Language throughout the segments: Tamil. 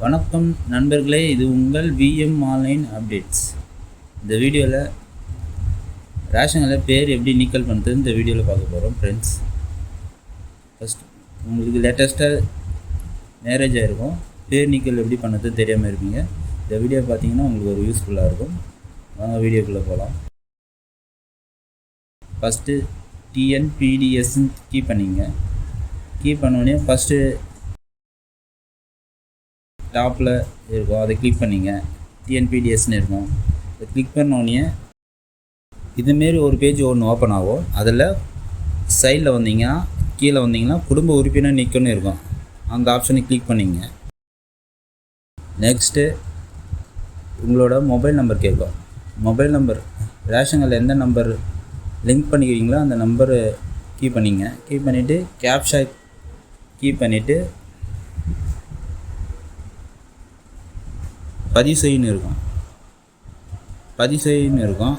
வணக்கம் நண்பர்களே, இது உங்கள் விஎம் ஆன்லைன் அப்டேட்ஸ். இந்த வீடியோவில் ரேஷனில் பேர் எப்படி நீக்கல் பண்ணுறது இந்த வீடியோவில் பார்க்க போகிறோம் ஃப்ரெண்ட்ஸ். ஃபஸ்ட் உங்களுக்கு லேட்டஸ்ட்டாக மேரேஜ் ஆகிருக்கும், பேர் நீக்கல் எப்படி பண்ணுறது தெரியாமல் இருப்பீங்க. இந்த வீடியோ பார்த்தீங்கன்னா உங்களுக்கு ஒரு யூஸ்ஃபுல்லாக இருக்கும். வாங்க வீடியோக்குள்ளே போகலாம். ஃபஸ்ட்டு டிஎன்பிடிஎஸ்ன்னு கீ பண்ணிங்க. கீ பண்ணோடனே ஃபஸ்ட்டு டாப்பில் இருக்கும், அதை கிளிக் பண்ணிங்க. டிஎன்பிடிஎஸ்ன்னு இருக்கும். அதை கிளிக் பண்ணோடனே இதுமாரி ஒரு பேஜ் ஒன்று ஓப்பன் ஆகும். அதில் சைடில் வந்தீங்கன்னா கீழே வந்தீங்கன்னா குடும்ப உறுப்பினர் நீக்கம்னு இருக்கும். அந்த ஆப்ஷனை கிளிக் பண்ணிங்க. நெக்ஸ்ட்டு உங்களோட மொபைல் நம்பர் கேட்கும். மொபைல் நம்பர் ரேஷனில் எந்த நம்பர் லிங்க் பண்ணிக்கிறீங்களோ அந்த நம்பரு கீ பண்ணிங்க. கீ பண்ணிவிட்டு கேப்ஷா கீ பண்ணிவிட்டு பதிவு செய்யணும் இருக்கும்.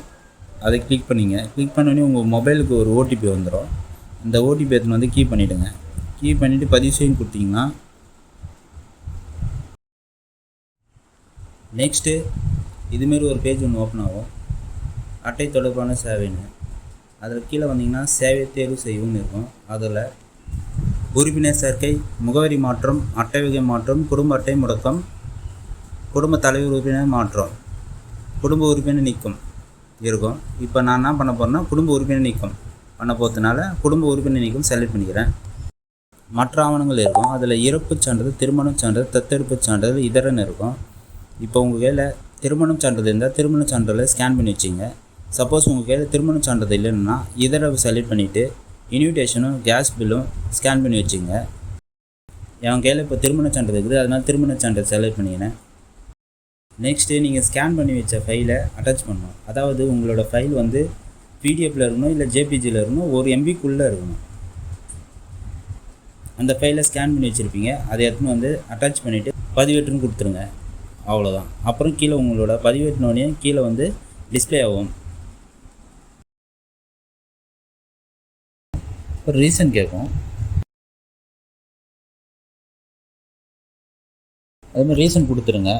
அதை கிளிக் பண்ணிங்க. கிளிக் பண்ணோடனே உங்கள் மொபைலுக்கு ஒரு ஓடிபி வந்துடும். அந்த ஓடிபி எடுத்துன்னு வந்து கீ பண்ணிவிடுங்க. கீ பண்ணிவிட்டு பதிவு செய்யணும் கொடுத்தீங்கன்னா நெக்ஸ்ட்டு இதுமாரி ஒரு பேஜ் ஒன்று ஓப்பன் ஆகும். அட்டை தொடர்பான சேவைன்னு அதில் கீழே வந்தீங்கன்னா சேவை தேர்வு செய்யணும்னு இருக்கும். அதில் உறுப்பினர் சேர்க்கை, முகவரி மாற்றம், அட்டை வகை மாற்றம், குடும்ப அட்டை முடக்கம், குடும்ப தலைவர் உறுப்பினர் மாற்றம், குடும்ப உறுப்பினர் நீக்கம் இருக்கும். இப்போ நான் என்ன பண்ண போகிறேன்னா குடும்ப உறுப்பினர் நீக்கம் பண்ண போகிறதுனால குடும்ப உறுப்பினர் நீக்கம் செலக்ட் பண்ணிக்கிறேன். மற்ற ஆவணங்கள் இருக்கும். அதில் இறப்பு சான்றிதழ், திருமணம் சான்றிதழ், தத்தெடுப்பு சான்றிதழ், இதரன்னு இருக்கும். இப்போ உங்கள் கையில் திருமணம் சான்றிதழ் இருந்தால் திருமண சான்றிதழை ஸ்கேன் பண்ணி வச்சிங்க. சப்போஸ் உங்கள் கையில் திருமண சான்றிதழ் இல்லைன்னா இதர செலக்ட் பண்ணிவிட்டு இன்விடேஷனும் கேஸ் பில்லும் ஸ்கேன் பண்ணி வச்சுங்க. என் கையில் இப்போ திருமண சான்றிதழ் இருக்குது, அதனால் திருமண சான்றிதழ் செலக்ட் பண்ணிக்கிறேன். நெக்ஸ்ட்டு நீங்கள் ஸ்கேன் பண்ணி வச்ச ஃபைலை அட்டாச் பண்ணணும். அதாவது உங்களோட ஃபைல் வந்து பிடிஎஃப்பில் இருக்கணும், இல்லை ஜேபிஜியில் இருக்கணும், 1 MBக்குள்ளே இருக்கணும். அந்த ஃபைலை ஸ்கேன் பண்ணி வச்சுருப்பீங்க. அதை எடுத்துன்னு வந்து அட்டாச் பண்ணிவிட்டு பதிவேற்றுன்னு கொடுத்துருங்க. அவ்வளோதான். அப்புறம் கீழே உங்களோட பதிவேற்றினோடனே கீழே வந்து டிஸ்பிளே ஆகும். ஒரு ரீசன் கேட்கும். அதுமாதிரி ரீசன் கொடுத்துருங்க.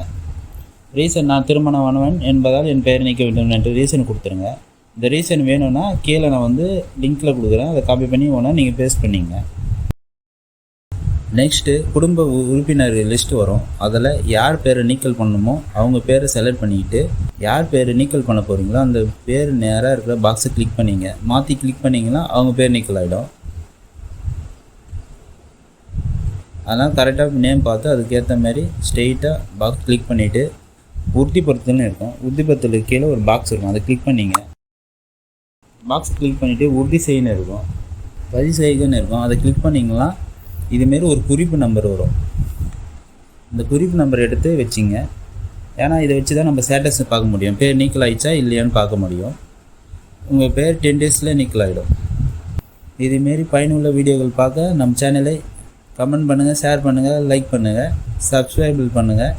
ரீசன் நான் திருமணமானவன் என்பதால் என் பெயர் நீக்க வேண்டும் என்று ரீசன் கொடுத்துருங்க. இந்த ரீசன் வேணும்னா கீழே நான் வந்து லிங்க்கில் கொடுக்குறேன், அதை காப்பி பண்ணி வேணால் நீங்கள் பேஸ்ட் பண்ணிங்க. நெக்ஸ்ட்டு குடும்ப உறுப்பினர் லிஸ்ட்டு வரும். அதில் யார் பேரை நீக்கல் பண்ணணுமோ அவங்க பேரை செலக்ட் பண்ணிக்கிட்டு யார் பேர் நீக்கல் பண்ண போகிறீங்களோ அந்த பேர் நேராக இருக்கிற பாக்ஸை கிளிக் பண்ணிங்க. மாற்றி கிளிக் பண்ணிங்கன்னா அவங்க பேர் நீக்கல் ஆகிடும். அதனால் கரெக்டாக நேம் பார்த்து அதுக்கேற்ற மாதிரி ஸ்ட்ரெயிட்டாக பாக்ஸ் கிளிக் பண்ணிவிட்டு உறுதிப்படுத்தல்னு இருக்கும். உறுதிப்படுத்தலுக்கு கீழே ஒரு பாக்ஸ் இருக்கும், அதை கிளிக் பண்ணிங்க. பாக்ஸ் கிளிக் பண்ணிவிட்டு உறுதி செய்யணும் இருக்கும், பதிவு செய்யணும்னு இருக்கும். அதை கிளிக் பண்ணிங்கன்னா இதுமாரி ஒரு குறிப்பு நம்பர் வரும். இந்த குறிப்பு நம்பர் எடுத்து வச்சிங்க. ஏன்னா இதை வச்சு தான் நம்ம ஸ்டேட்டஸ் பார்க்க முடியும், பேர் நீக்கல் ஆகிடுச்சா இல்லையான்னு பார்க்க முடியும். உங்கள் பேர் 10 daysல நீக்கல் ஆகிடும். இதுமாரி பயனுள்ள வீடியோக்கள் பார்க்க நம்ம சேனலை கமெண்ட் பண்ணுங்கள், ஷேர் பண்ணுங்கள், லைக் பண்ணுங்கள், சப்ஸ்கிரைப் பண்ணுங்கள்.